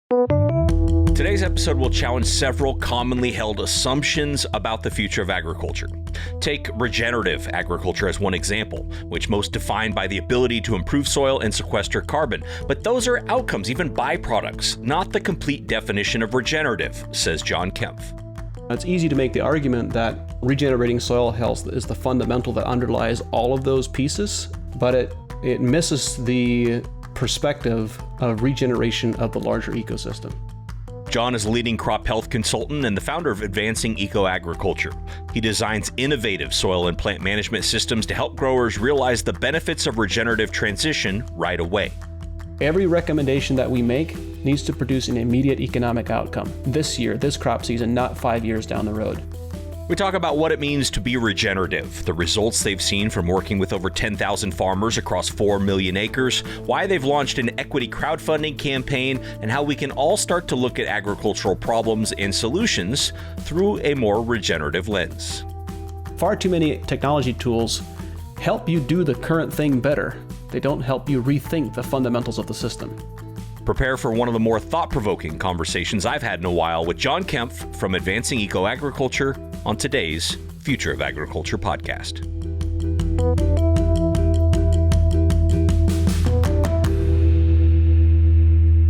Today's episode will challenge several commonly held assumptions about the future of agriculture. Take regenerative agriculture as one example, which most defined by the ability to improve soil and sequester carbon. But those are outcomes, even byproducts, not the complete definition of regenerative, says John Kempf. It's easy to make the argument that regenerating soil health is the fundamental that underlies all of those pieces, but it misses the perspective of regeneration of the larger ecosystem. John is a leading crop health consultant and the founder of Advancing Eco-Agriculture. He designs innovative soil and plant management systems to help growers realize the benefits of regenerative transition right away. Every recommendation that we make needs to produce an immediate economic outcome this year, this crop season, not 5 years down the road. We talk about what it means to be regenerative, the results they've seen from working with over 10,000 farmers across 4 million acres, why they've launched an equity crowdfunding campaign, and how we can all start to look at agricultural problems and solutions through a more regenerative lens. Far too many technology tools help you do the current thing better. They don't help you rethink the fundamentals of the system. Prepare for one of the more thought-provoking conversations I've had in a while with John Kempf from Advancing Eco-Agriculture on today's Future of Agriculture podcast.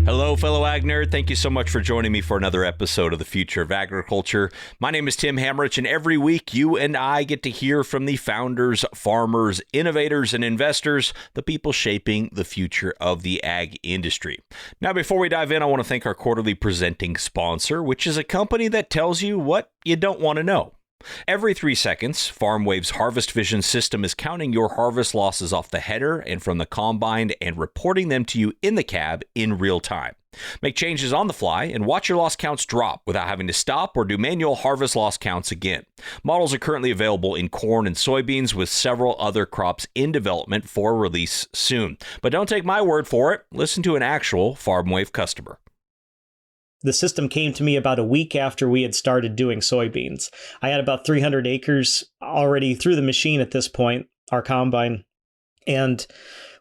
Hello, fellow ag nerd. Thank you so much for joining me for another episode of the Future of Agriculture. My name is Tim Hamrich, and every week you and I get to hear from the founders, farmers, innovators, and investors, the people shaping the future of the ag industry. Now, before we dive in, I want to thank our quarterly presenting sponsor, which is a company that tells you what you don't want to know. Every 3 seconds, FarmWave's Harvest Vision system is counting your harvest losses off the header and from the combine and reporting them to you in the cab in real time. Make changes on the fly and watch your loss counts drop without having to stop or do manual harvest loss counts again. Models are currently available in corn and soybeans with several other crops in development for release soon. But don't take my word for it. Listen to an actual FarmWave customer. The system came to me about a week after we had started doing soybeans. I had about 300 acres already through the machine at this point, our combine. And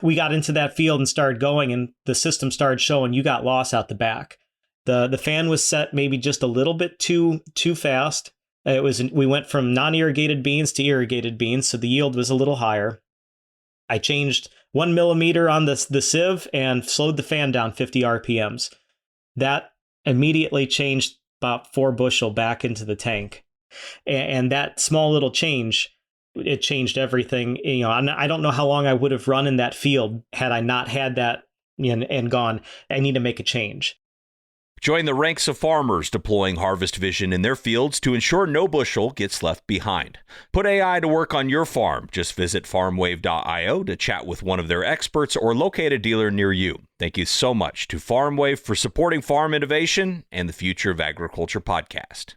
we got into that field and started going, and the system started showing you got loss out the back. The fan was set maybe just a little bit too fast. We went from non-irrigated beans to irrigated beans, so the yield was a little higher. I changed 1 millimeter on the sieve and slowed the fan down 50 RPMs. That immediately changed about 4 bushel back into the tank. And that small little change, it changed everything. I don't know how long I would have run in that field had I not had that and gone, I need to make a change. Join the ranks of farmers deploying Harvest Vision in their fields to ensure no bushel gets left behind. Put AI to work on your farm. Just visit farmwave.io to chat with one of their experts or locate a dealer near you. Thank you so much to FarmWave for supporting farm innovation and the Future of Agriculture podcast.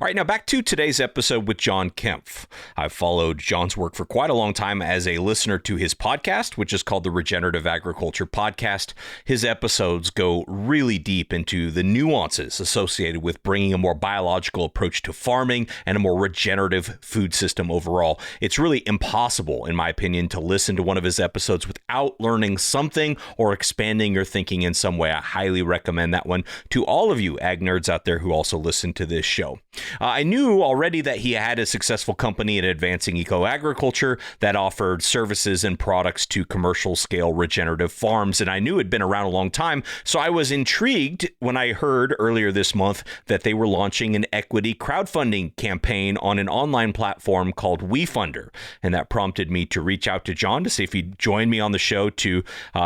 All right, now back to today's episode with John Kempf. I've followed John's work for quite a long time as a listener to his podcast, which is called the Regenerative Agriculture Podcast. His episodes go really deep into the nuances associated with bringing a more biological approach to farming and a more regenerative food system overall. It's really impossible, in my opinion, to listen to one of his episodes without learning something or expanding your thinking in some way. I highly recommend that one to all of you ag nerds out there who also listen to this show. I knew already that he had a successful company at Advancing Eco-Agriculture that offered services and products to commercial scale regenerative farms, and I knew it had been around a long time, so I was intrigued when I heard earlier this month that they were launching an equity crowdfunding campaign on an online platform called WeFunder, and that prompted me to reach out to John to see if he'd join me on the show to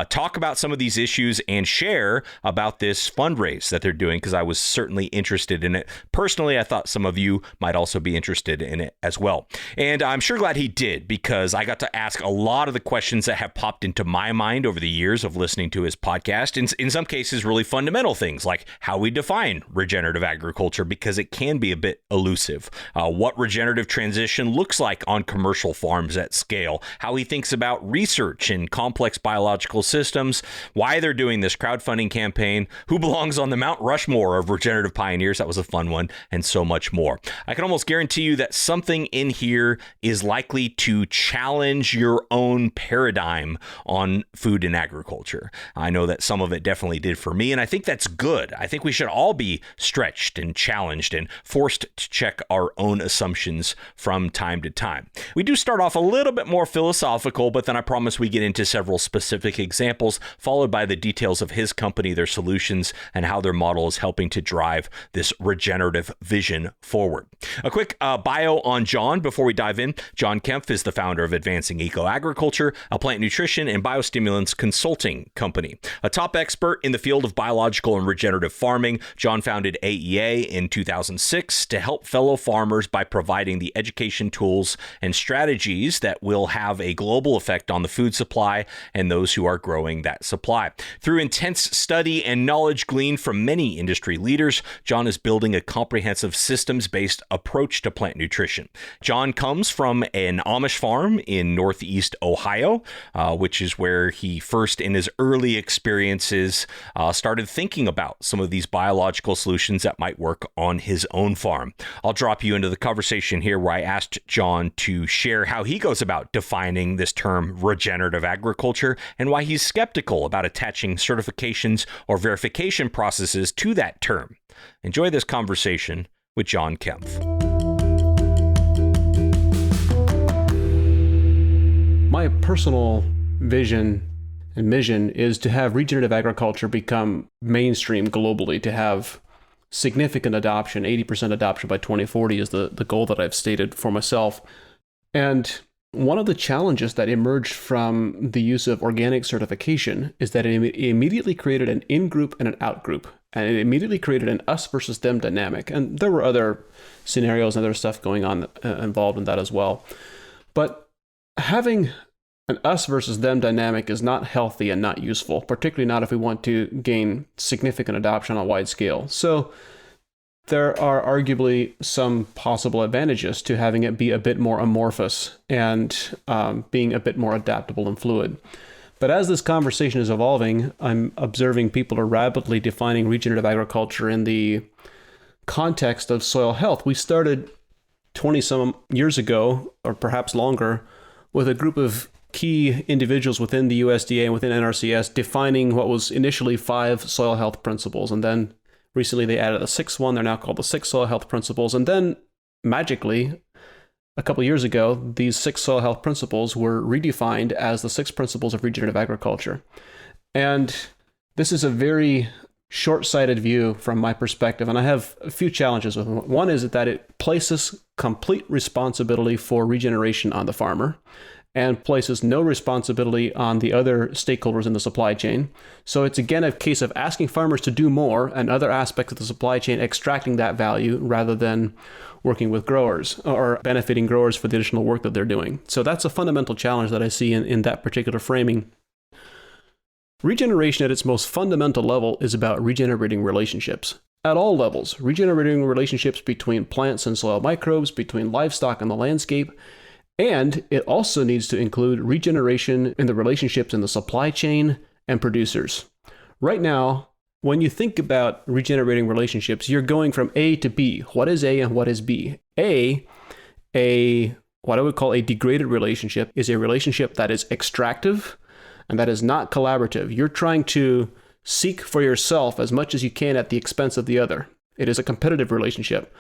talk about some of these issues and share about this fundraise that they're doing, because I was certainly interested in it. Personally, I thought some of you might also be interested in it as well. And I'm sure glad he did, because I got to ask a lot of the questions that have popped into my mind over the years of listening to his podcast. In some cases, really fundamental things like how we define regenerative agriculture, because it can be a bit elusive. What regenerative transition looks like on commercial farms at scale, how he thinks about research in complex biological systems, why they're doing this crowdfunding campaign, who belongs on the Mount Rushmore of regenerative pioneers. That was a fun one, and so so much more. I can almost guarantee you that something in here is likely to challenge your own paradigm on food and agriculture. I know that some of it definitely did for me, and I think that's good. I think we should all be stretched and challenged and forced to check our own assumptions from time to time. We do start off a little bit more philosophical, but then I promise we get into several specific examples, followed by the details of his company, their solutions, and how their model is helping to drive this regenerative vision forward. A quick bio on John before we dive in. John Kempf is the founder of Advancing Eco Agriculture, a plant nutrition and biostimulants consulting company. A top expert in the field of biological and regenerative farming, John founded AEA in 2006 to help fellow farmers by providing the education tools and strategies that will have a global effect on the food supply and those who are growing that supply. Through intense study and knowledge gleaned from many industry leaders, John is building a comprehensive systems-based approach to plant nutrition. John comes from an Amish farm in Northeast Ohio, which is where he first, in his early experiences, started thinking about some of these biological solutions that might work on his own farm. I'll drop you into the conversation here where I asked John to share how he goes about defining this term regenerative agriculture and why he's skeptical about attaching certifications or verification processes to that term. Enjoy this conversation with John Kempf. My personal vision and mission is to have regenerative agriculture become mainstream globally, to have significant adoption. 80% adoption by 2040 is the goal that I've stated for myself. And one of the challenges that emerged from the use of organic certification is that it immediately created an in-group and an out-group. And it immediately created an us versus them dynamic. And there were other scenarios and other stuff going on involved in that as well. But having an us versus them dynamic is not healthy and not useful, particularly not if we want to gain significant adoption on a wide scale. So there are arguably some possible advantages to having it be a bit more amorphous and being a bit more adaptable and fluid. But as this conversation is evolving, I'm observing people are rapidly defining regenerative agriculture in the context of soil health. We started 20-some years ago, or perhaps longer, with a group of key individuals within the USDA and within NRCS defining what was initially 5 soil health principles. And then recently they added a 6th one. They're now called the 6 soil health principles. And then magically, a couple of years ago, these 6 soil health principles were redefined as the 6 principles of regenerative agriculture. And this is a very short-sighted view from my perspective, and I have a few challenges with it. One is that it places complete responsibility for regeneration on the farmer and places no responsibility on the other stakeholders in the supply chain. So it's again a case of asking farmers to do more and other aspects of the supply chain extracting that value rather than working with growers or benefiting growers for the additional work that they're doing. So that's a fundamental challenge that I see in that particular framing. Regeneration at its most fundamental level is about regenerating relationships. At all levels, regenerating relationships between plants and soil microbes, between livestock and the landscape, and it also needs to include regeneration in the relationships in the supply chain and producers. Right now, when you think about regenerating relationships, you're going from A to B. What is A and what is B? What I would call a degraded relationship is a relationship that is extractive and that is not collaborative. You're trying to seek for yourself as much as you can at the expense of the other. It is a competitive relationship.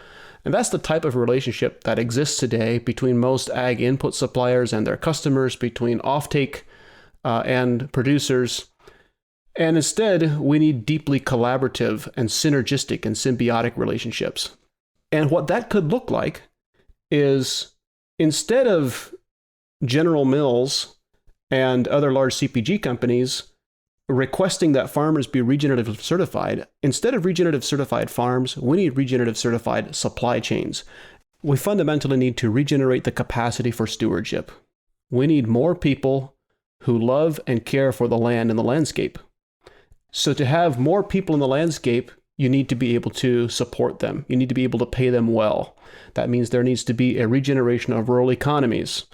And that's the type of relationship that exists today between most ag input suppliers and their customers, between offtake and producers. And instead, we need deeply collaborative and synergistic and symbiotic relationships. And what that could look like is instead of General Mills and other large CPG companies requesting that farmers be regenerative certified, instead of regenerative certified farms, we need regenerative certified supply chains. We fundamentally need to regenerate the capacity for stewardship. We need more people who love and care for the land and the landscape. So to have more people in the landscape, you need to be able to support them. You need to be able to pay them well. That means there needs to be a regeneration of rural economies.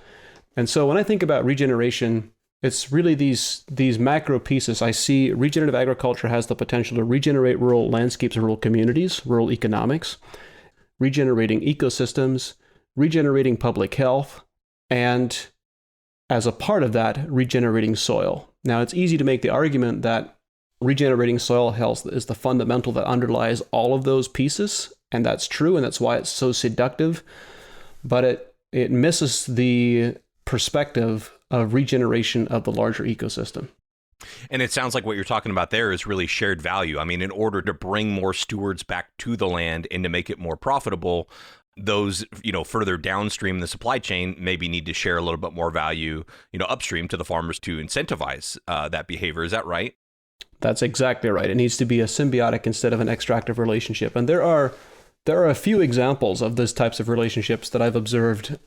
And so when I think about regeneration, it's really these macro pieces. I see regenerative agriculture has the potential to regenerate rural landscapes and rural communities, rural economics. regenerating ecosystems, regenerating public health, and as a part of that, regenerating soil. Now, it's easy to make the argument that regenerating soil health is the fundamental that underlies all of those pieces, and that's true, and that's why it's so seductive, but it misses the perspective of regeneration of the larger ecosystem. And it sounds like what you're talking about there is really shared value. I mean, in order to bring more stewards back to the land and to make it more profitable, those, further downstream in the supply chain maybe need to share a little bit more value, upstream to the farmers to incentivize that behavior. Is that right? That's exactly right. It needs to be a symbiotic instead of an extractive relationship. And there are a few examples of these types of relationships that I've observed.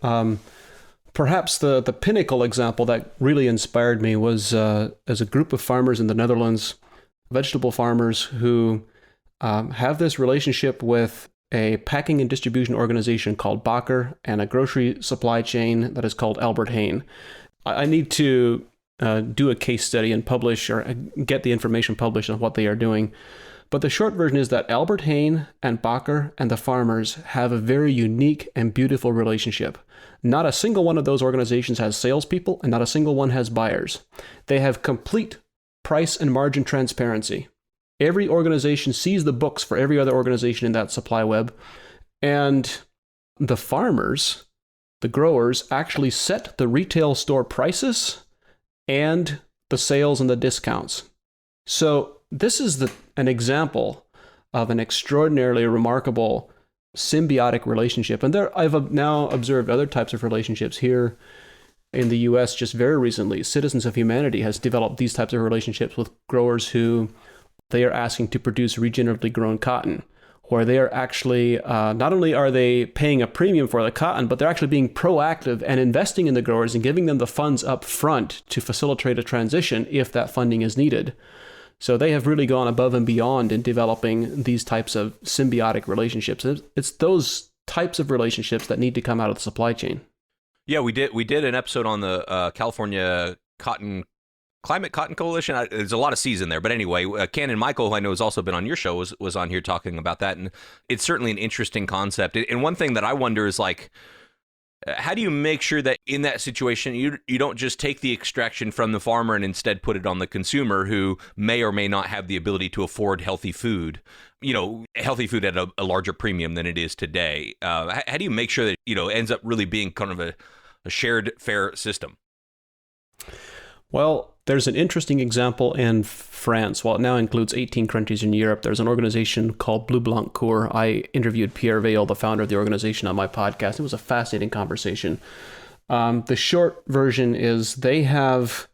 Perhaps the pinnacle example that really inspired me was as a group of farmers in the Netherlands, vegetable farmers who have this relationship with a packing and distribution organization called Bakker and a grocery supply chain that is called Albert Heijn. I need to do a case study and publish or get the information published on what they are doing. But the short version is that Albert Heijn and Bakker and the farmers have a very unique and beautiful relationship. Not a single one of those organizations has salespeople, and not a single one has buyers. They have complete price and margin transparency. Every organization sees the books for every other organization in that supply web, and the farmers, the growers, actually set the retail store prices and the sales and the discounts. So this is an example of an extraordinarily remarkable symbiotic relationship. And I've now observed other types of relationships here in the US just very recently. Citizens of Humanity has developed these types of relationships with growers who they are asking to produce regeneratively grown cotton, where they are actually, not only are they paying a premium for the cotton, but they're actually being proactive and investing in the growers and giving them the funds up front to facilitate a transition if that funding is needed. So they have really gone above and beyond in developing these types of symbiotic relationships. It's those types of relationships that need to come out of the supply chain. Yeah, we did an episode on the California Climate Cotton Coalition. There's a lot of C's in there, but anyway, Ken and Michael, who I know has also been on your show, was on here talking about that, and it's certainly an interesting concept. And one thing that I wonder is, like, how do you make sure that in that situation you don't just take the extraction from the farmer and instead put it on the consumer, who may or may not have the ability to afford healthy food, healthy food at a larger premium than it is today? How do you make sure that ends up really being kind of a shared fair system? Well, there's an interesting example in France. While it now includes 18 countries in Europe, there's an organization called Bleu Blanc Cour. I interviewed Pierre Veil, the founder of the organization, on my podcast. It was a fascinating conversation. The short version is they have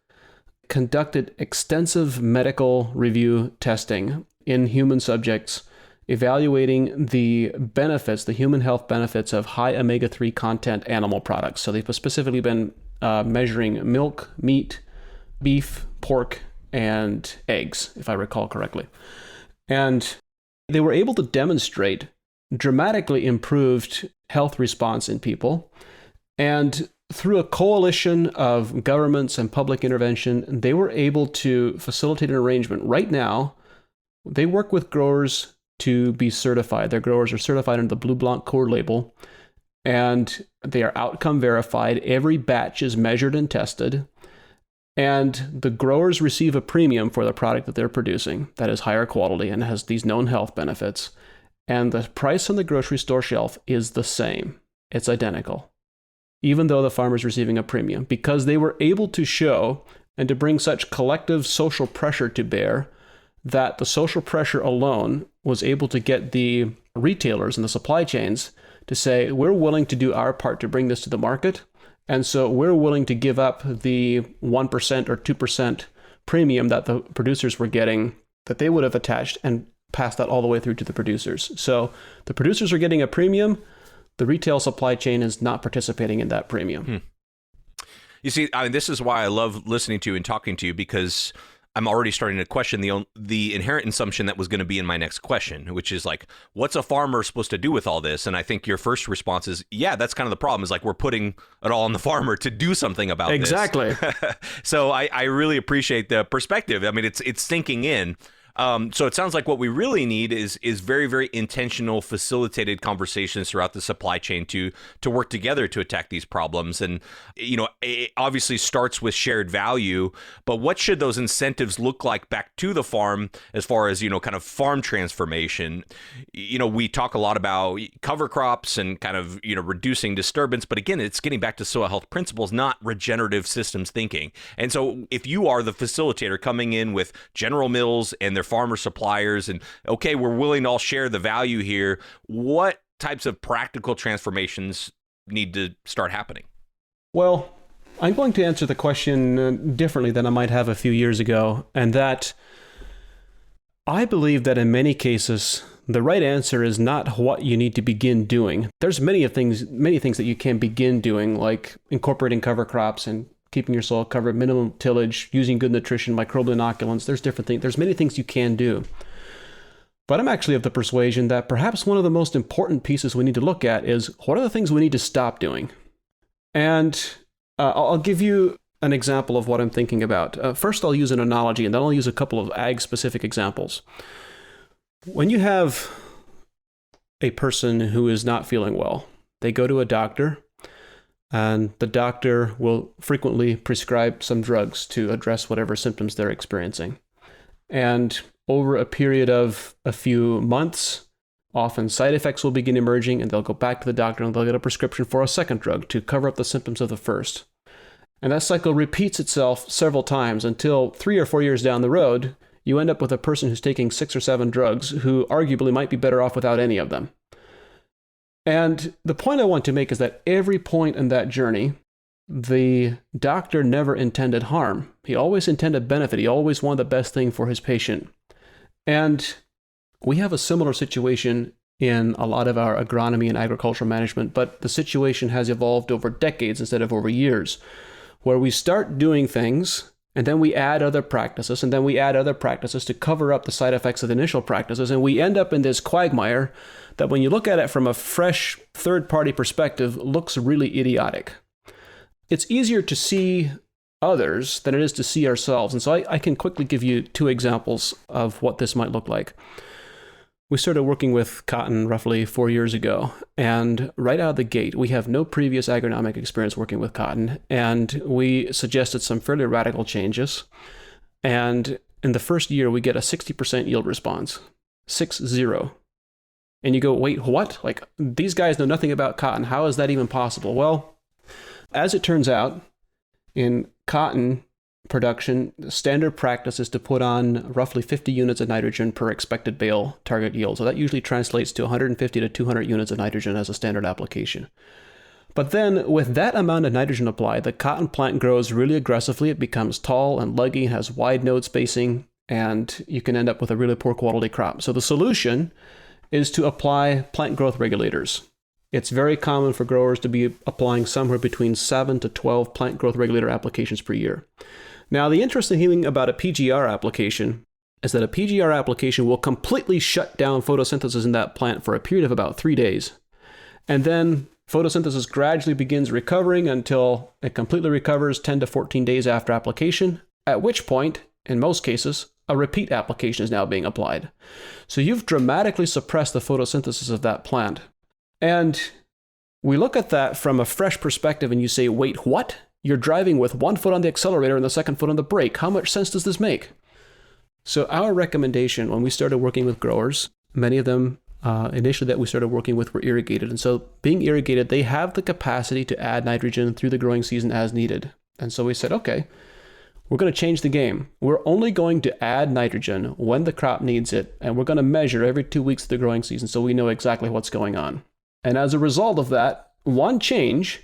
conducted extensive medical review testing in human subjects, evaluating the benefits, the human health benefits of high omega-3 content animal products. So they've specifically been measuring milk, meat, beef, pork, and eggs, if I recall correctly. And they were able to demonstrate dramatically improved health response in people. And through a coalition of governments and public intervention, they were able to facilitate an arrangement. Right now, they work with growers to be certified. Their growers are certified under the Bleu Blanc Cour label, and they are outcome verified. Every batch is measured and tested. And the growers receive a premium for the product that they're producing that is higher quality and has these known health benefits. And the price on the grocery store shelf is the same. It's identical, even though the farmer's receiving a premium, because they were able to show and to bring such collective social pressure to bear that the social pressure alone was able to get the retailers and the supply chains to say, we're willing to do our part to bring this to the market. And so we're willing to give up the 1% or 2% premium that the producers were getting, that they would have attached, and pass that all the way through to the producers. So the producers are getting a premium. The retail supply chain is not participating in that premium. You see, this is why I love listening to you and talking to you, because I'm already starting to question the inherent assumption that was going to be in my next question, which is like, what's a farmer supposed to do with all this? And I think your first response is, yeah, that's kind of the problem, is like, we're putting it all on the farmer to do something about this. Exactly. So I really appreciate the perspective. I mean, it's sinking in. So it sounds like what we really need is very, very intentional, facilitated conversations throughout the supply chain to work together to attack these problems. And, it obviously starts with shared value, but what should those incentives look like back to the farm as far as, kind of farm transformation? We talk a lot about cover crops and kind of, reducing disturbance, but again, it's getting back to soil health principles, not regenerative systems thinking. And so if you are the facilitator coming in with General Mills and their farmer suppliers and, okay, we're willing to all share the value here, what types of practical transformations need to start happening? Well, I'm going to answer the question differently than I might have a few years ago, and that I believe that in many cases, the right answer is not what you need to begin doing. There's many things that you can begin doing, like incorporating cover crops and keeping your soil covered, minimum tillage, using good nutrition, microbial inoculants. There's different things. There's many things you can do. But I'm actually of the persuasion that perhaps one of the most important pieces we need to look at is what are the things we need to stop doing? And I'll give you an example of what I'm thinking about. First, I'll use an analogy, and then I'll use a couple of ag-specific examples. When you have a person who is not feeling well, they go to a doctor, and the doctor will frequently prescribe some drugs to address whatever symptoms they're experiencing. And over a period of a few months, often side effects will begin emerging, and they'll go back to the doctor and they'll get a prescription for a second drug to cover up the symptoms of the first. And that cycle repeats itself several times until 3 or 4 years down the road, you end up with a person who's taking 6 or 7 drugs who arguably might be better off without any of them. And the point I want to make is that every point in that journey, the doctor never intended harm. He always intended benefit. He always wanted the best thing for his patient. And we have a similar situation in a lot of our agronomy and agricultural management, but the situation has evolved over decades instead of over years, where we start doing things and then we add other practices, and then we add other practices to cover up the side effects of the initial practices, and we end up in this quagmire that when you look at it from a fresh third-party perspective, looks really idiotic. It's easier to see others than it is to see ourselves. And so I can quickly give you 2 examples of what this might look like. We started working with cotton roughly 4 years ago, and right out of the gate, we have no previous agronomic experience working with cotton, and we suggested some fairly radical changes. And in the first year, we get a 60% yield response, 6-0. And you go, wait, what? Like, these guys know nothing about cotton. How is that even possible? Well, as it turns out, in cotton production, the standard practice is to put on roughly 50 units of nitrogen per expected bale target yield. So that usually translates to 150 to 200 units of nitrogen as a standard application. But then with that amount of nitrogen applied, the cotton plant grows really aggressively. It becomes tall and leggy, has wide node spacing, and you can end up with a really poor quality crop. So the solution is to apply plant growth regulators. It's very common for growers to be applying somewhere between 7 to 12 plant growth regulator applications per year. Now, the interesting thing about a PGR application is that a PGR application will completely shut down photosynthesis in that plant for a period of about 3 days. And then photosynthesis gradually begins recovering until it completely recovers 10 to 14 days after application, at which point, in most cases, a repeat application is now being applied. So you've dramatically suppressed the photosynthesis of that plant. And we look at that from a fresh perspective and you say, wait, what? You're driving with 1 foot on the accelerator and the 2nd foot on the brake. How much sense does this make? So our recommendation when we started working with growers, many of them initially that we started working with were irrigated. And so being irrigated, they have the capacity to add nitrogen through the growing season as needed. And so we said, okay, we're going to change the game. We're only going to add nitrogen when the crop needs it. And we're going to measure every 2 weeks of the growing season so we know exactly what's going on. And as a result of that, one change,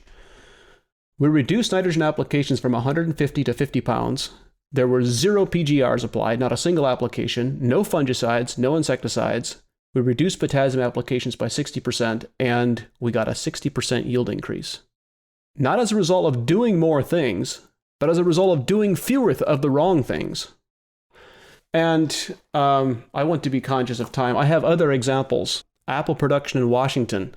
we reduced nitrogen applications from 150 to 50 pounds. There were 0 PGRs applied, not a single application, no fungicides, no insecticides. We reduced potassium applications by 60%, and we got a 60% yield increase. Not as a result of doing more things, but as a result of doing fewer of the wrong things. And I want to be conscious of time. I have other examples. Apple production in Washington.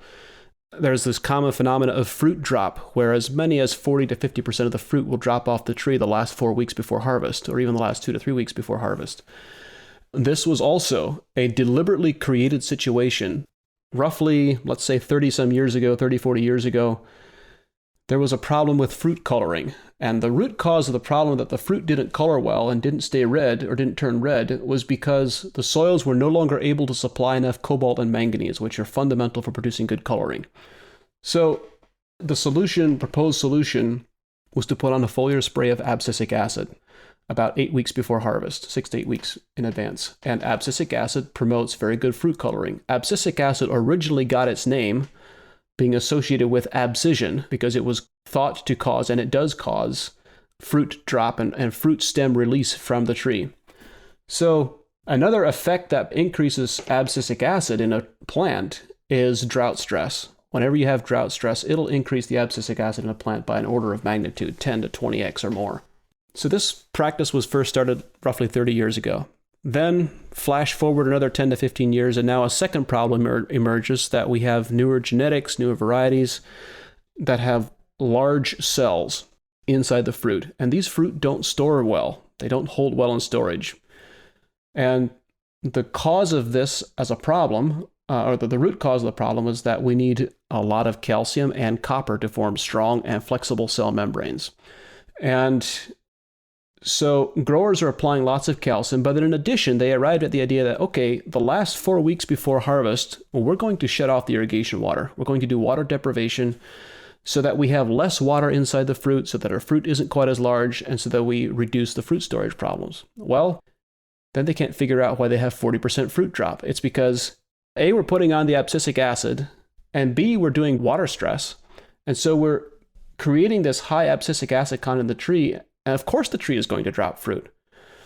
There's this common phenomenon of fruit drop, where as many as 40 to 50% of the fruit will drop off the tree the last 4 weeks before harvest, or even the last 2 to 3 weeks before harvest. This was also a deliberately created situation. Roughly, let's say 30 some years ago, 30, 40 years ago, there was a problem with fruit coloring. And the root cause of the problem that the fruit didn't color well and didn't stay red or didn't turn red was because the soils were no longer able to supply enough cobalt and manganese, which are fundamental for producing good coloring. So the proposed solution, was to put on a foliar spray of abscisic acid about 8 weeks before harvest, 6 to 8 weeks in advance. And abscisic acid promotes very good fruit coloring. Abscisic acid originally got its name being associated with abscission because it was thought to cause, and it does cause, fruit drop and fruit stem release from the tree. So another effect that increases abscisic acid in a plant is drought stress. Whenever you have drought stress, it'll increase the abscisic acid in a plant by an order of magnitude, 10 to 20x or more. So this practice was first started roughly 30 years ago. Then flash forward another 10 to 15 years, and now a second problem emerges that we have newer genetics, newer varieties that have large cells inside the fruit. And these fruit don't store well. They don't hold well in storage. And the cause of this as a problem, or the root cause of the problem, is that we need a lot of calcium and copper to form strong and flexible cell membranes. And so growers are applying lots of calcium, but then in addition, they arrived at the idea that, okay, the last 4 weeks before harvest, well, we're going to shut off the irrigation water. We're going to do water deprivation so that we have less water inside the fruit, so that our fruit isn't quite as large, and so that we reduce the fruit storage problems. Well, then they can't figure out why they have 40% fruit drop. It's because A, we're putting on the abscisic acid, and B, we're doing water stress. And so we're creating this high abscisic acid content in the tree, and of course the tree is going to drop fruit.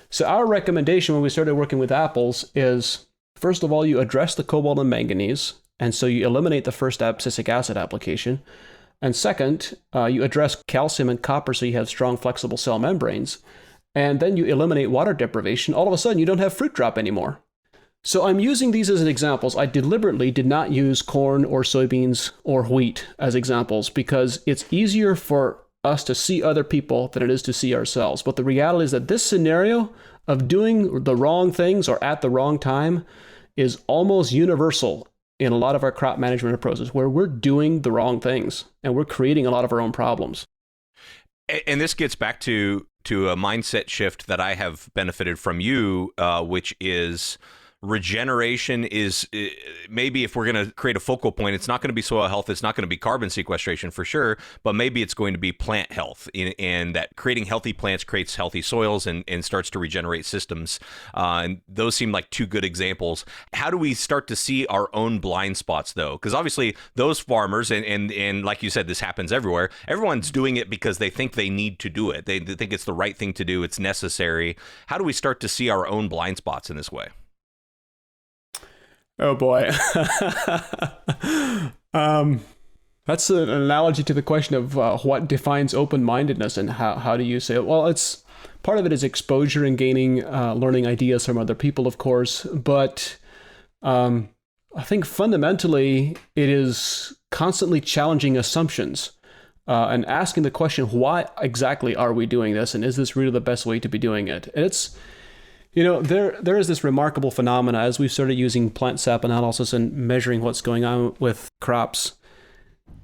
So our recommendation when we started working with apples is, first of all, you address the cobalt and manganese, and so you eliminate the first abscisic acid application. And second, you address calcium and copper so you have strong flexible cell membranes. And then you eliminate water deprivation. All of a sudden, you don't have fruit drop anymore. So I'm using these as examples. I deliberately did not use corn or soybeans or wheat as examples because it's easier for us to see other people than it is to see ourselves. But the reality is that this scenario of doing the wrong things or at the wrong time is almost universal in a lot of our crop management approaches, where we're doing the wrong things and we're creating a lot of our own problems. And this gets back to a mindset shift that I have benefited from you, which is regeneration is maybe, if we're going to create a focal point, it's not going to be soil health, it's not going to be carbon sequestration for sure, but maybe it's going to be plant health, and that creating healthy plants creates healthy soils and starts to regenerate systems. And those seem like two good examples. How do we start to see our own blind spots, though? Because obviously those farmers, and like you said, this happens everywhere, everyone's doing it because they think they need to do it. They think it's the right thing to do, it's necessary. How do we start to see our own blind spots in this way? Oh boy. That's an analogy to the question of what defines open-mindedness, and how do you say it? Well, it's part of it is exposure and gaining, learning ideas from other people, of course. But I think fundamentally it is constantly challenging assumptions and asking the question, why exactly are we doing this? And is this really the best way to be doing it? And it's, there is this remarkable phenomena as we've started using plant sap analysis and measuring what's going on with crops.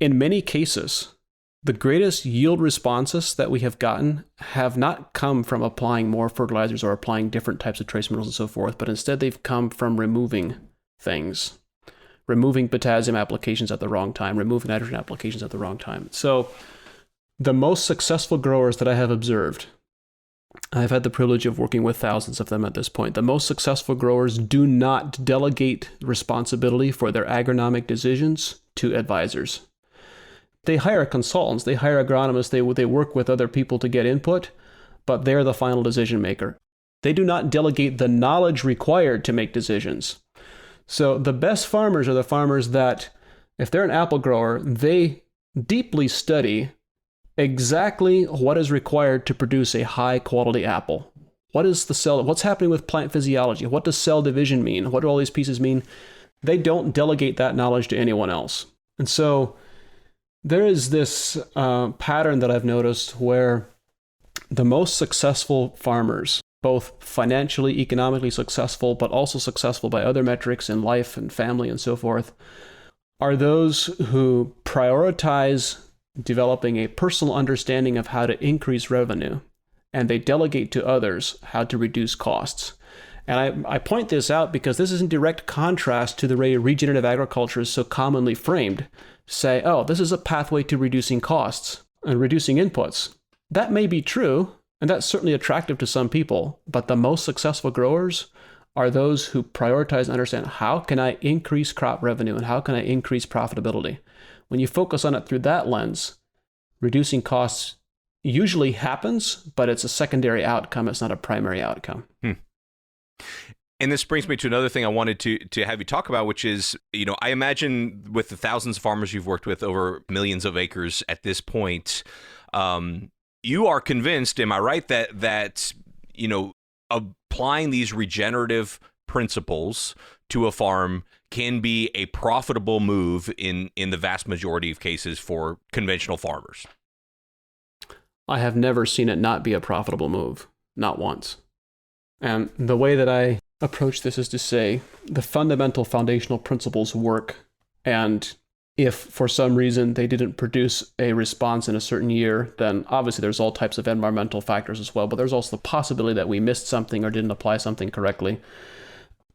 In many cases, the greatest yield responses that we have gotten have not come from applying more fertilizers or applying different types of trace minerals and so forth, but instead they've come from removing things, removing potassium applications at the wrong time, removing nitrogen applications at the wrong time. So the most successful growers that I have observed, I've had the privilege of working with thousands of them at this point. The most successful growers do not delegate responsibility for their agronomic decisions to advisors. They hire consultants, they hire agronomists, they work with other people to get input, but they're the final decision maker. They do not delegate the knowledge required to make decisions. So the best farmers are the farmers that, if they're an apple grower, they deeply study exactly what is required to produce a high quality apple. What is the cell? What's happening with plant physiology? What does cell division mean? What do all these pieces mean? They don't delegate that knowledge to anyone else. And so there is this pattern that I've noticed where the most successful farmers, both financially, economically successful, but also successful by other metrics in life and family and so forth, are those who prioritize developing a personal understanding of how to increase revenue, and they delegate to others how to reduce costs. And I point this out because this is in direct contrast to the way regenerative agriculture is so commonly framed. Say, oh, this is a pathway to reducing costs and reducing inputs. That may be true, and that's certainly attractive to some people, but the most successful growers are those who prioritize and understand, how can I increase crop revenue and how can I increase profitability? When you focus on it through that lens, reducing costs usually happens, but it's a secondary outcome. It's not a primary outcome. And this brings me to another thing I wanted to have you talk about, which is, I imagine with the thousands of farmers you've worked with over millions of acres at this point, you are convinced, am I right, that applying these regenerative principles to a farm can be a profitable move in the vast majority of cases for conventional farmers? I have never seen it not be a profitable move, not once. And the way that I approach this is to say the fundamental foundational principles work, and if for some reason they didn't produce a response in a certain year, then obviously there's all types of environmental factors as well, but there's also the possibility that we missed something or didn't apply something correctly.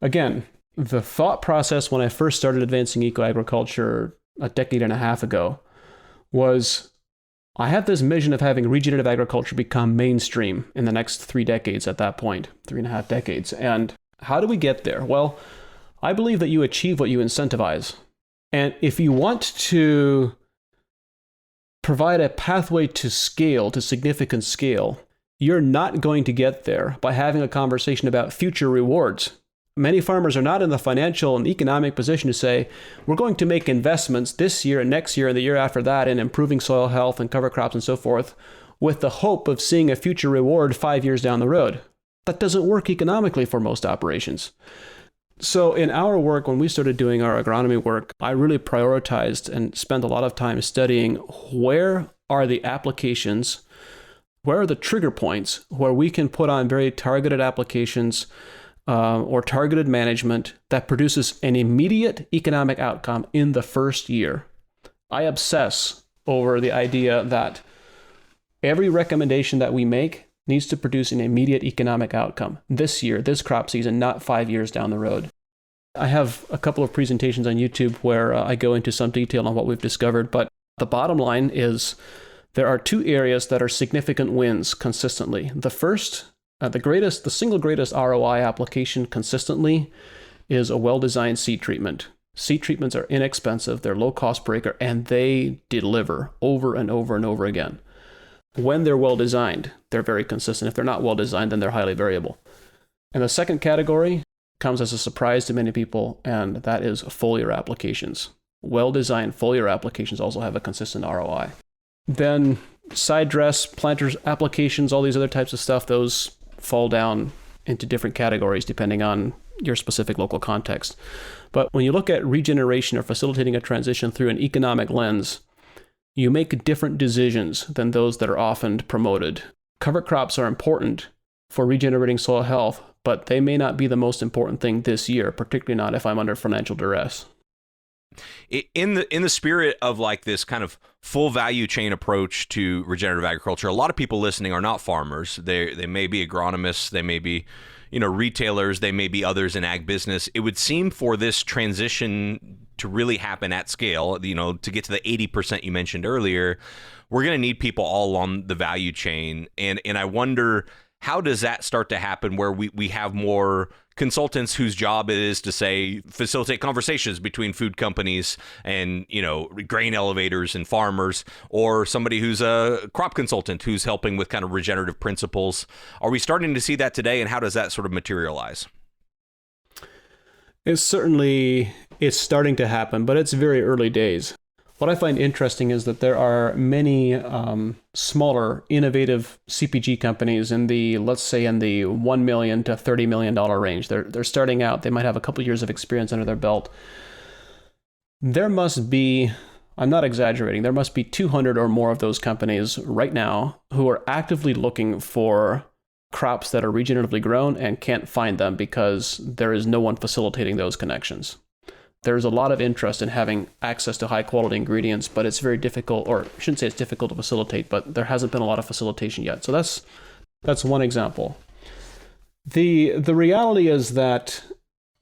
Again, the thought process when I first started advancing eco-agriculture a decade and a half ago was, I have this vision of having regenerative agriculture become mainstream in the next 3 decades at that point, 3.5 decades. And how do we get there? Well, I believe that you achieve what you incentivize. And if you want to provide a pathway to scale, to significant scale, you're not going to get there by having a conversation about future rewards. Many farmers are not in the financial and economic position to say, we're going to make investments this year and next year and the year after that in improving soil health and cover crops and so forth, with the hope of seeing a future reward 5 years down the road. That doesn't work economically for most operations. So in our work, when we started doing our agronomy work, I really prioritized and spent a lot of time studying where are the applications, where are the trigger points where we can put on very targeted applications or targeted management that produces an immediate economic outcome in the first year. I obsess over the idea that every recommendation that we make needs to produce an immediate economic outcome this year, this crop season, not 5 years down the road. I have a couple of presentations on YouTube where I go into some detail on what we've discovered, but the bottom line is there are 2 areas that are significant wins consistently. The first, the single greatest ROI application consistently is a well-designed seed treatment. Seed treatments are inexpensive, they're low cost per acre, and they deliver over and over and over again. When they're well designed, they're very consistent. If they're not well designed, then they're highly variable. And the second category comes as a surprise to many people, and that is foliar applications. Well-designed foliar applications also have a consistent ROI. Then side dress, planters applications, all these other types of stuff, those fall down into different categories depending on your specific local context. But when you look at regeneration or facilitating a transition through an economic lens, you make different decisions than those that are often promoted. Cover crops are important for regenerating soil health, but they may not be the most important thing this year, particularly not if I'm under financial duress. In the spirit of like this kind of full value chain approach to regenerative agriculture, a lot of people listening are not farmers. They may be agronomists, they may be retailers, they may be others in ag business. It would seem for this transition to really happen at scale, to get to the 80% you mentioned earlier, we're going to need people all along the value chain. And I wonder, how does that start to happen where we have more consultants whose job it is to say facilitate conversations between food companies and grain elevators and farmers, or somebody who's a crop consultant who's helping with kind of regenerative principles? Are we starting to see that today, and how does that sort of materialize? It's starting to happen, but it's very early days. What I find interesting is that there are many smaller, innovative CPG companies in the, let's say, in the $1 million to $30 million range. They're starting out. They might have a couple years of experience under their belt. There must be, I'm not exaggerating, there must be 200 or more of those companies right now who are actively looking for crops that are regeneratively grown and can't find them because there is no one facilitating those connections. There's a lot of interest in having access to high quality ingredients, but it's very difficult, or I shouldn't say it's difficult to facilitate, but there hasn't been a lot of facilitation yet. So that's one example. The reality is that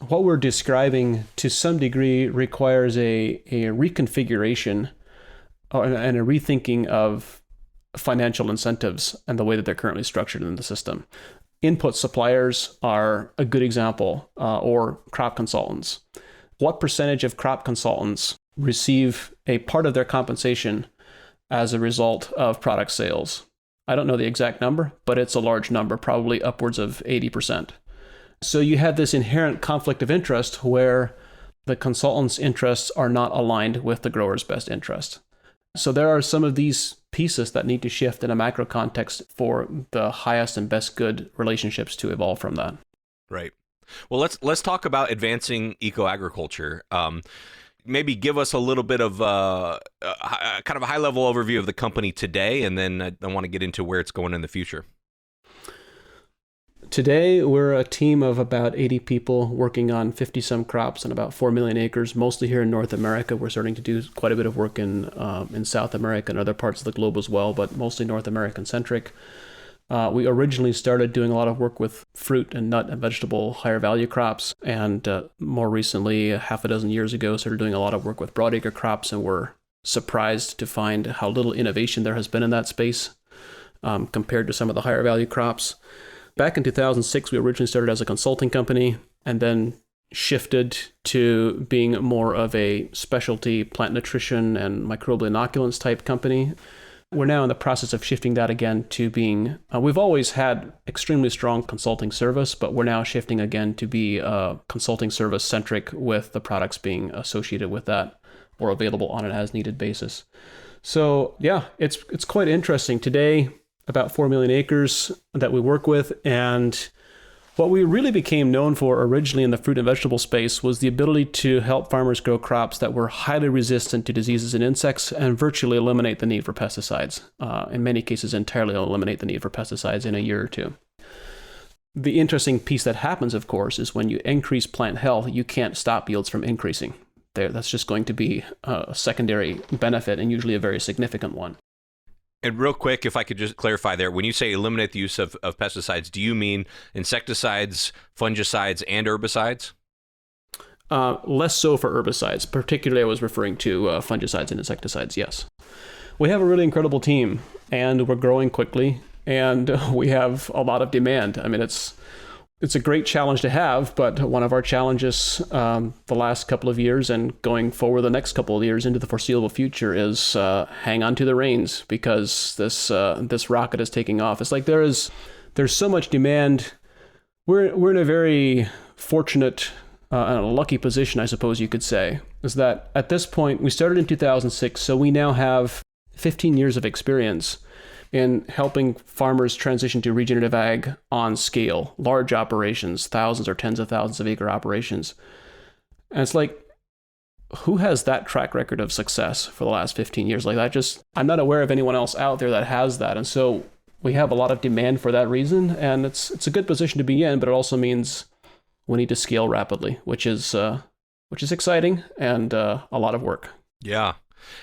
what we're describing to some degree requires a reconfiguration and a rethinking of financial incentives and the way that they're currently structured in the system. Input suppliers are a good example, or crop consultants. What percentage of crop consultants receive a part of their compensation as a result of product sales? I don't know the exact number, but it's a large number, probably upwards of 80%. So you have this inherent conflict of interest where the consultant's interests are not aligned with the grower's best interest. So there are some of these pieces that need to shift in a macro context for the highest and best good relationships to evolve from that. Right. Well, let's talk about advancing eco-agriculture. Maybe give us a little bit of kind of a high-level overview of the company today, and then I want to get into where it's going in the future. Today, we're a team of about 80 people working on 50-some crops on about 4 million acres, mostly here in North America. We're starting to do quite a bit of work in South America and other parts of the globe as well, but mostly North American-centric. We originally started doing a lot of work with fruit and nut and vegetable higher value crops, and more recently, half a dozen years ago, started doing a lot of work with broadacre crops, and we're surprised to find how little innovation there has been in that space compared to some of the higher value crops. Back in 2006, we originally started as a consulting company and then shifted to being more of a specialty plant nutrition and microbial inoculants type company. We're now in the process of shifting that again to being, we've always had extremely strong consulting service, but we're now shifting again to be consulting service centric with the products being associated with that or available on an as needed basis. So yeah, it's quite interesting. Today, about 4 million acres that we work with, and what we really became known for originally in the fruit and vegetable space was the ability to help farmers grow crops that were highly resistant to diseases and insects and virtually eliminate the need for pesticides. In many cases, entirely eliminate the need for pesticides in a year or two. The interesting piece that happens, of course, is when you increase plant health, you can't stop yields from increasing. That's just going to be a secondary benefit, and usually a very significant one. And real quick, if I could just clarify there, when you say eliminate the use of pesticides, do you mean insecticides, fungicides, and herbicides? Less so for herbicides. Particularly, I was referring to fungicides and insecticides, yes. We have a really incredible team, and we're growing quickly, and we have a lot of demand. I mean, it's a great challenge to have, but one of our challenges the last couple of years and going forward the next couple of years into the foreseeable future is hang on to the reins, because this rocket is taking off. It's like there's so much demand. We're in a very fortunate and a lucky position, I suppose you could say, is that at this point, we started in 2006, so we now have 15 years of experience in helping farmers transition to regenerative ag on scale, large operations, thousands or tens of thousands of acre operations. And it's like, who has that track record of success for the last 15 years? Like I'm not aware of anyone else out there that has that. And so we have a lot of demand for that reason, and it's a good position to be in, but it also means we need to scale rapidly, which is exciting and a lot of work. Yeah.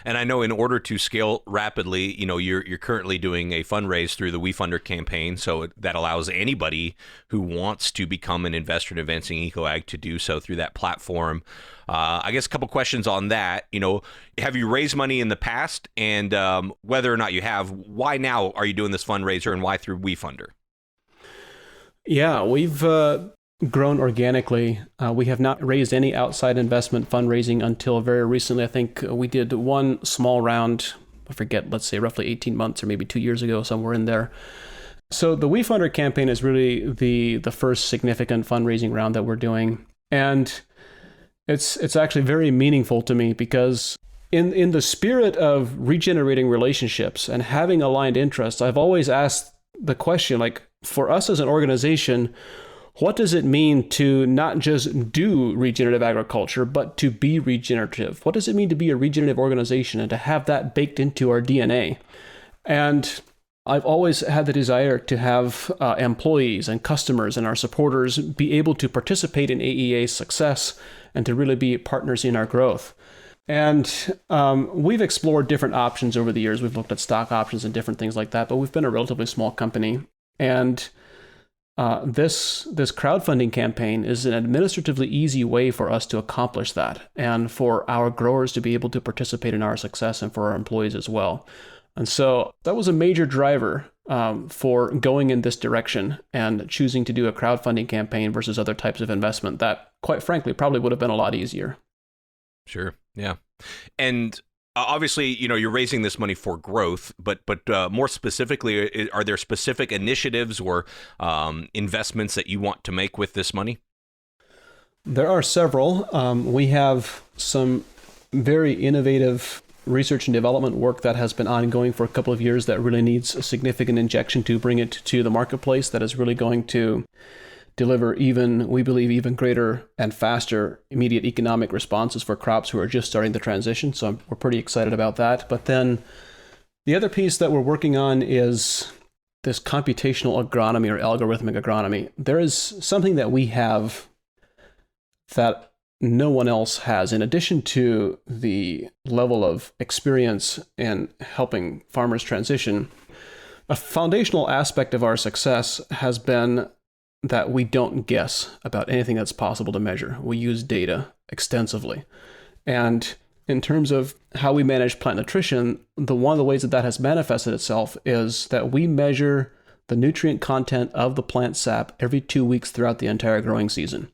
And I know in order to scale rapidly, you're currently doing a fundraise through the WeFunder campaign. So that allows anybody who wants to become an investor in advancing EcoAg to do so through that platform. I guess a couple questions on that. Have you raised money in the past? And whether or not you have, why now are you doing this fundraiser, and why through WeFunder? Yeah, we've grown organically. We have not raised any outside investment fundraising until very recently. I think we did one small round, I forget, let's say roughly 18 months or maybe 2 years ago, somewhere in there. So the WeFunder campaign is really the first significant fundraising round that we're doing. And it's actually very meaningful to me, because in the spirit of regenerating relationships and having aligned interests, I've always asked the question, like, for us as an organization, what does it mean to not just do regenerative agriculture, but to be regenerative? What does it mean to be a regenerative organization and to have that baked into our DNA? And I've always had the desire to have employees and customers and our supporters be able to participate in AEA's success and to really be partners in our growth. And we've explored different options over the years. We've looked at stock options and different things like that, but we've been a relatively small company. And this crowdfunding campaign is an administratively easy way for us to accomplish that, and for our growers to be able to participate in our success, and for our employees as well. And so that was a major driver for going in this direction and choosing to do a crowdfunding campaign versus other types of investment that, quite frankly, probably would have been a lot easier. Sure. Yeah. And obviously, you're raising this money for growth, but more specifically, are there specific initiatives or investments that you want to make with this money? There are several. We have some very innovative research and development work that has been ongoing for a couple of years that really needs a significant injection to bring it to the marketplace, that is really going to deliver we believe, even greater and faster immediate economic responses for crops who are just starting the transition. So we're pretty excited about that. But then the other piece that we're working on is this computational agronomy or algorithmic agronomy. There is something that we have that no one else has. In addition to the level of experience in helping farmers transition, a foundational aspect of our success has been that we don't guess about anything that's possible to measure. We use data extensively. And in terms of how we manage plant nutrition, one of the ways that has manifested itself is that we measure the nutrient content of the plant sap every 2 weeks throughout the entire growing season.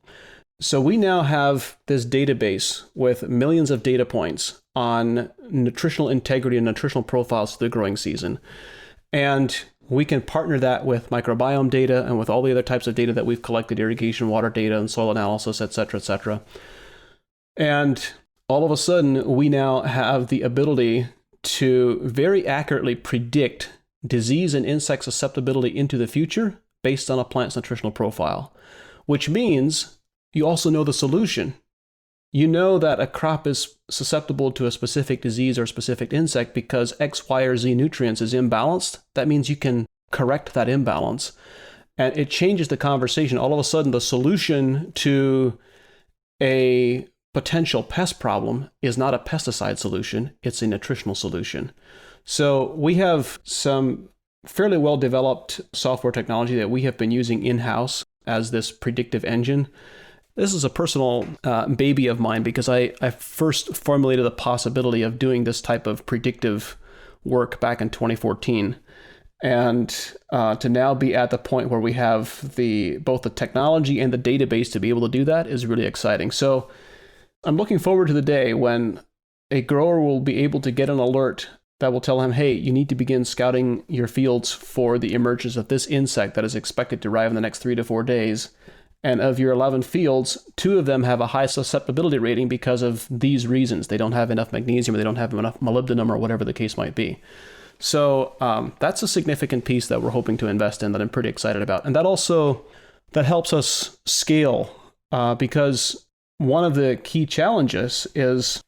So we now have this database with millions of data points on nutritional integrity and nutritional profiles through the growing season. And we can partner that with microbiome data and with all the other types of data that we've collected, irrigation, water data, and soil analysis, et cetera, et cetera. And all of a sudden, we now have the ability to very accurately predict disease and insect susceptibility into the future based on a plant's nutritional profile, which means you also know the solution. You know that a crop is susceptible to a specific disease or specific insect because X, Y, or Z nutrients is imbalanced. That means you can correct that imbalance. And it changes the conversation. All of a sudden, the solution to a potential pest problem is not a pesticide solution, it's a nutritional solution. So we have some fairly well-developed software technology that we have been using in-house as this predictive engine. This is a personal baby of mine because I first formulated the possibility of doing this type of predictive work back in 2014. And to now be at the point where we have both the technology and the database to be able to do that is really exciting. So I'm looking forward to the day when a grower will be able to get an alert that will tell him, hey, you need to begin scouting your fields for the emergence of this insect that is expected to arrive in the next 3 to 4 days. And of your 11 fields, 2 of them have a high susceptibility rating because of these reasons. They don't have enough magnesium, or they don't have enough molybdenum, or whatever the case might be. So that's a significant piece that we're hoping to invest in that I'm pretty excited about. And that helps us scale because one of the key challenges is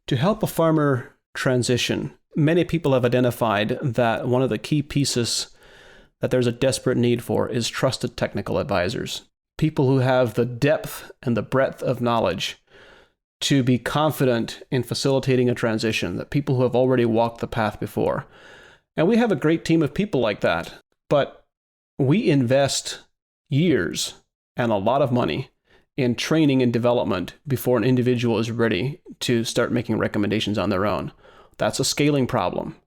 to help a farmer transition. Many people have identified that one of the key pieces that there's a desperate need for is trusted technical advisors. People who have the depth and the breadth of knowledge to be confident in facilitating a transition, that people who have already walked the path before. And we have a great team of people like that, but we invest years and a lot of money in training and development before an individual is ready to start making recommendations on their own. That's a scaling problem.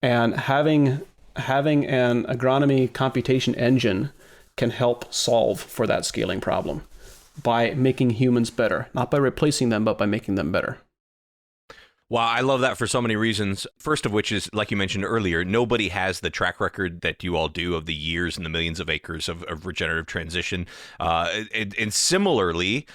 And having an agronomy computation engine can help solve for that scaling problem by making humans better, not by replacing them, but by making them better. Wow, I love that for so many reasons. First of which is, like you mentioned earlier, nobody has the track record that you all do of the years and the millions of acres of regenerative transition. And similarly,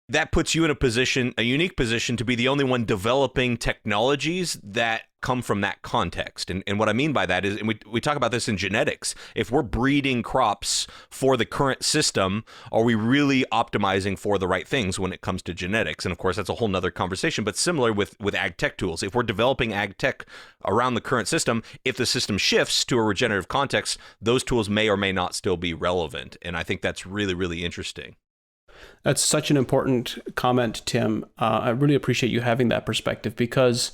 that puts you in a unique position to be the only one developing technologies that come from that context. And what I mean by that is, and we talk about this in genetics, if we're breeding crops for the current system, are we really optimizing for the right things when it comes to genetics? And of course, that's a whole nother conversation, but similar with ag tech tools. If we're developing ag tech around the current system, if the system shifts to a regenerative context, those tools may or may not still be relevant. And I think that's really, really interesting. That's such an important comment, Tim. I really appreciate you having that perspective, because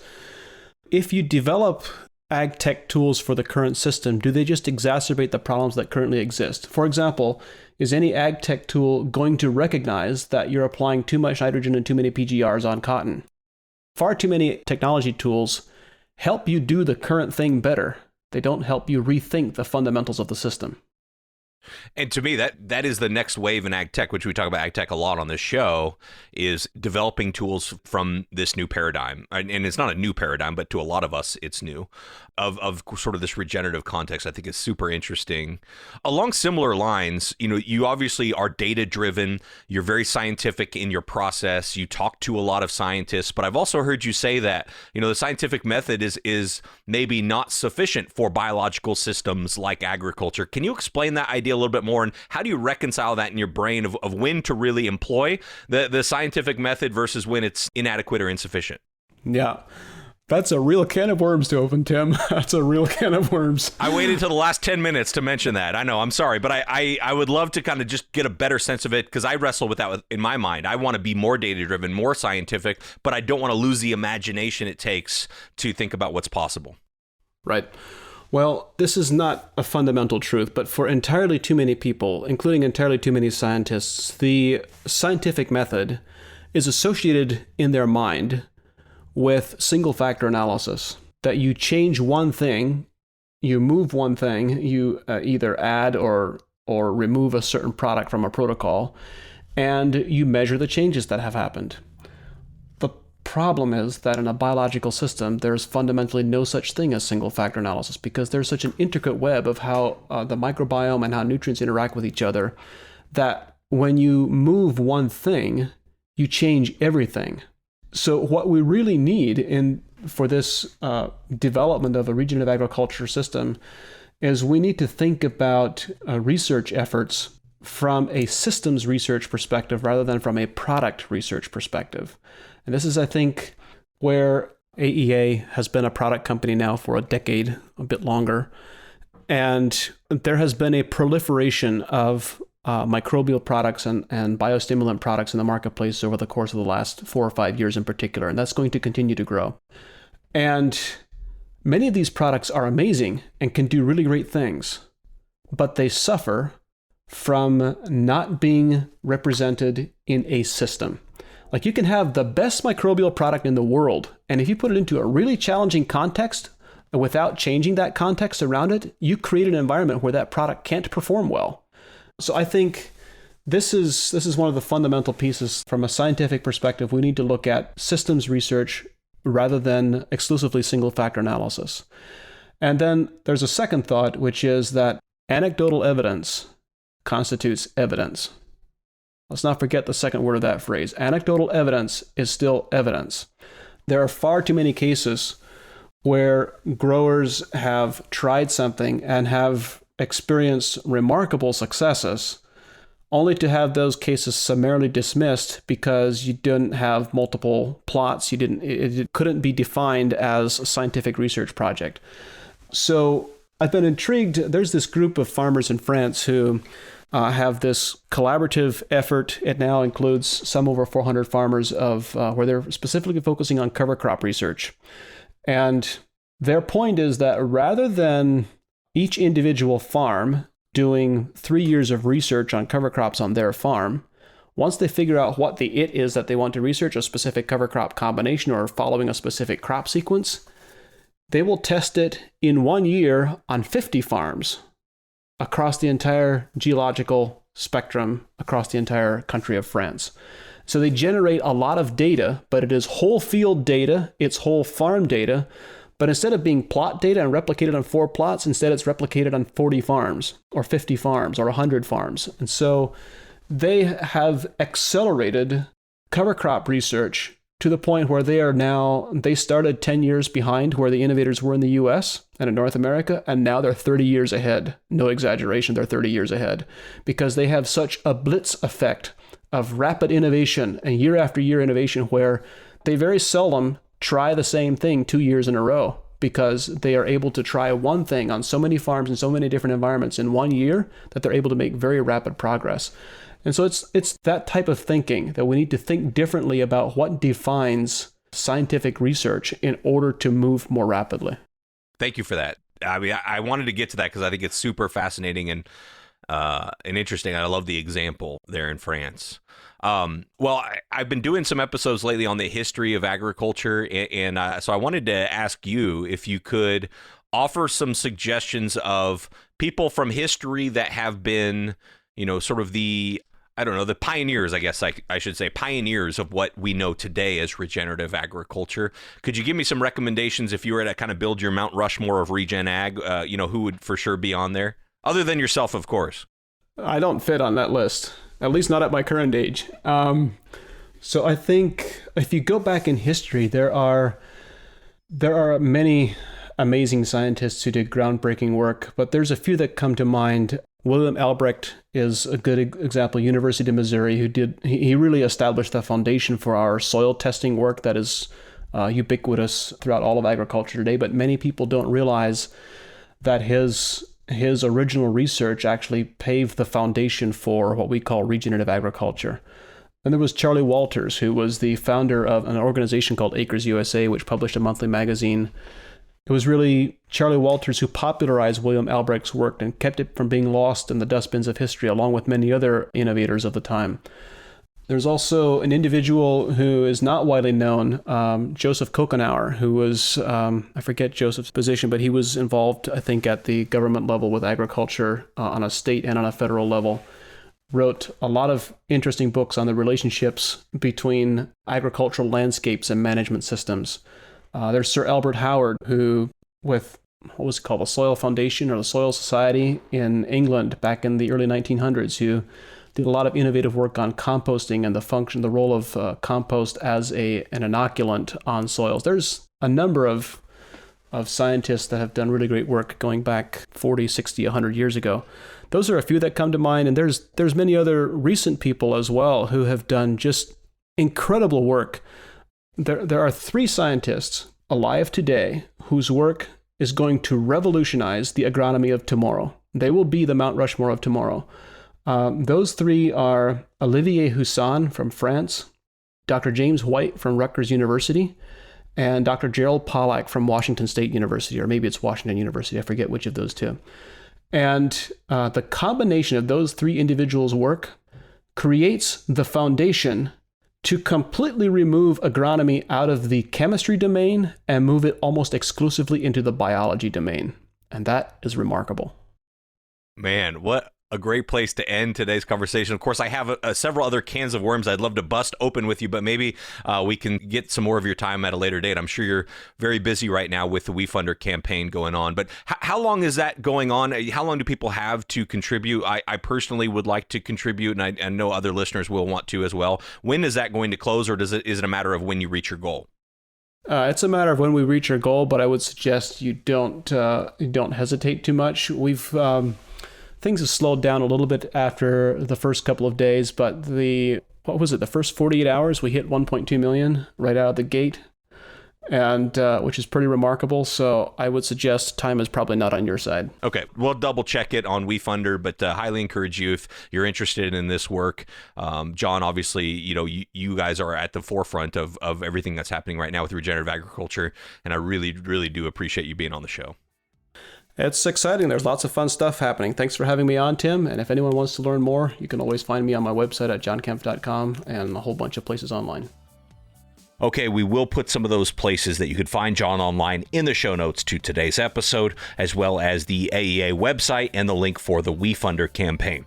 if you develop ag tech tools for the current system, do they just exacerbate the problems that currently exist? For example, is any ag tech tool going to recognize that you're applying too much nitrogen and too many PGRs on cotton? Far too many technology tools help you do the current thing better. They don't help you rethink the fundamentals of the system. And to me, that is the next wave in ag tech, which we talk about ag tech a lot on this show, is developing tools from this new paradigm. And it's not a new paradigm, but to a lot of us, it's new, of sort of this regenerative context. I think is super interesting. Along similar lines, you obviously are data driven. You're very scientific in your process. You talk to a lot of scientists, but I've also heard you say that, the scientific method is maybe not sufficient for biological systems like agriculture. Can you explain that idea a little bit more, and how do you reconcile that in your brain of when to really employ the scientific method versus when it's inadequate or insufficient? Yeah, that's a real can of worms to open, Tim. That's a real can of worms. I waited until the last 10 minutes to mention that. I know, I'm sorry, but I would love to kind of just get a better sense of it, because I wrestle with that in my mind. I want to be more data driven, more scientific, but I don't want to lose the imagination it takes to think about what's possible. Right. Well, this is not a fundamental truth, but for entirely too many people, including entirely too many scientists, the scientific method is associated in their mind with single factor analysis. That you change one thing, you move one thing, you either add or remove a certain product from a protocol, and you measure the changes that have happened. Problem is that in a biological system, there's fundamentally no such thing as single factor analysis, because there's such an intricate web of how the microbiome and how nutrients interact with each other, that when you move one thing, you change everything. So what we really need for this development of a regenerative agriculture system is we need to think about research efforts from a systems research perspective rather than from a product research perspective. And this is, I think, where AEA has been a product company now for a decade, a bit longer. And there has been a proliferation of microbial products and biostimulant products in the marketplace over the course of the last 4 or 5 years in particular. And that's going to continue to grow. And many of these products are amazing and can do really great things, but they suffer from not being represented in a system. Like, you can have the best microbial product in the world, and if you put it into a really challenging context without changing that context around it, you create an environment where that product can't perform well. So I think this is one of the fundamental pieces from a scientific perspective. We need to look at systems research rather than exclusively single factor analysis. And then there's a second thought, which is that anecdotal evidence constitutes evidence. Let's not forget the second word of that phrase. Anecdotal evidence is still evidence. There are far too many cases where growers have tried something and have experienced remarkable successes, only to have those cases summarily dismissed because you didn't have multiple plots. It couldn't be defined as a scientific research project. So I've been intrigued. There's this group of farmers in France who have this collaborative effort. It now includes some over 400 farmers where they're specifically focusing on cover crop research. And their point is that rather than each individual farm doing 3 years of research on cover crops on their farm, once they figure out what the it is that they want to research, a specific cover crop combination or following a specific crop sequence, they will test it in 1 year on 50 farms across the entire geological spectrum, across the entire country of France. So they generate a lot of data, but it is whole field data, it's whole farm data, but instead of being plot data and replicated on 4 plots, instead it's replicated on 40 farms or 50 farms or 100 farms. And so they have accelerated cover crop research to the point where they started 10 years behind where the innovators were in the US and in North America, and now they're 30 years ahead. No exaggeration, they're 30 years ahead because they have such a blitz effect of rapid innovation and year after year innovation where they very seldom try the same thing 2 years in a row because they are able to try one thing on so many farms in so many different environments in 1 year that they're able to make very rapid progress. And so it's that type of thinking that we need to think differently about what defines scientific research in order to move more rapidly. Thank you for that. I mean, I wanted to get to that because I think it's super fascinating and interesting. I love the example there in France. Well, I've been doing some episodes lately on the history of agriculture, and so I wanted to ask you if you could offer some suggestions of people from history that have been, sort of the pioneers, I guess I should say, pioneers of what we know today as regenerative agriculture. Could you give me some recommendations if you were to kind of build your Mount Rushmore of regen ag, who would for sure be on there? Other than yourself, of course. I don't fit on that list, at least not at my current age. So I think if you go back in history, there are many amazing scientists who did groundbreaking work, but there's a few that come to mind. William Albrecht is a good example, University of Missouri, he really established the foundation for our soil testing work that is ubiquitous throughout all of agriculture today, but many people don't realize that his original research actually paved the foundation for what we call regenerative agriculture. And there was Charlie Walters, who was the founder of an organization called Acres USA, which published a monthly magazine. It was really Charlie Walters who popularized William Albrecht's work and kept it from being lost in the dustbins of history, along with many other innovators of the time. There's also an individual who is not widely known, Joseph Kokenauer, who was, I forget Joseph's position, but he was involved, I think, at the government level with agriculture on a state and on a federal level. Wrote a lot of interesting books on the relationships between agricultural landscapes and management systems. There's Sir Albert Howard, who, with what was it called, the Soil Foundation or the Soil Society in England back in the early 1900s, who did a lot of innovative work on composting and the role of compost as an inoculant on soils. There's a number of scientists that have done really great work going back 40, 60, 100 years ago. Those are a few that come to mind, and there's many other recent people as well who have done just incredible work. There are 3 scientists alive today whose work is going to revolutionize the agronomy of tomorrow. They will be the Mount Rushmore of tomorrow. Those 3 are Olivier Husson from France, Dr. James White from Rutgers University, and Dr. Gerald Pollack from Washington State University, or maybe it's Washington University, I forget which of those 2. And the combination of those 3 individuals' work creates the foundation to completely remove agronomy out of the chemistry domain and move it almost exclusively into the biology domain. And that is remarkable. Man, what a great place to end today's conversation. Of course, I have several other cans of worms I'd love to bust open with you, but maybe we can get some more of your time at a later date. I'm sure you're very busy right now with the WeFunder campaign going on, but how long is that going on? How long do people have to contribute? I personally would like to contribute, and I know other listeners will want to as well. When is that going to close, or is it a matter of when you reach your goal? It's a matter of when we reach our goal, but I would suggest you don't hesitate too much. Things have slowed down a little bit after the first couple of days, but the first 48 hours, we hit 1.2 million right out of the gate, and which is pretty remarkable. So I would suggest time is probably not on your side. Okay, we'll double check it on WeFunder, but highly encourage you if you're interested in this work. John, obviously, you guys are at the forefront of everything that's happening right now with regenerative agriculture, and I really, really do appreciate you being on the show. It's exciting. There's lots of fun stuff happening. Thanks for having me on, Tim. And if anyone wants to learn more, you can always find me on my website at johnkempf.com and a whole bunch of places online. Okay, we will put some of those places that you could find John online in the show notes to today's episode, as well as the AEA website and the link for the WeFunder campaign.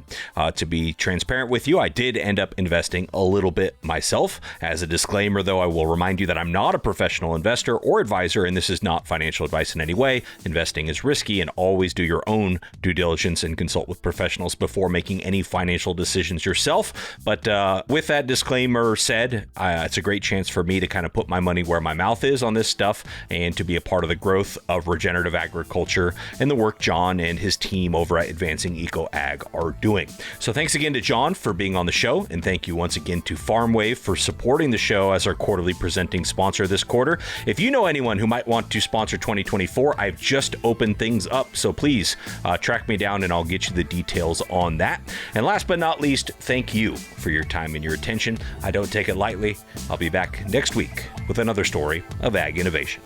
To be transparent with you, I did end up investing a little bit myself. As a disclaimer, though, I will remind you that I'm not a professional investor or advisor, and this is not financial advice in any way. Investing is risky, and always do your own due diligence and consult with professionals before making any financial decisions yourself. But with that disclaimer said, it's a great chance for me to to kind of put my money where my mouth is on this stuff and to be a part of the growth of regenerative agriculture and the work John and his team over at Advancing Eco Ag are doing. So thanks again to John for being on the show, and thank you once again to FarmWave for supporting the show as our quarterly presenting sponsor this quarter. If you know anyone who might want to sponsor 2024, I've just opened things up, so please track me down and I'll get you the details on that. And last but not least, thank you for your time and your attention. I don't take it lightly. I'll be back next week with another story of ag innovation.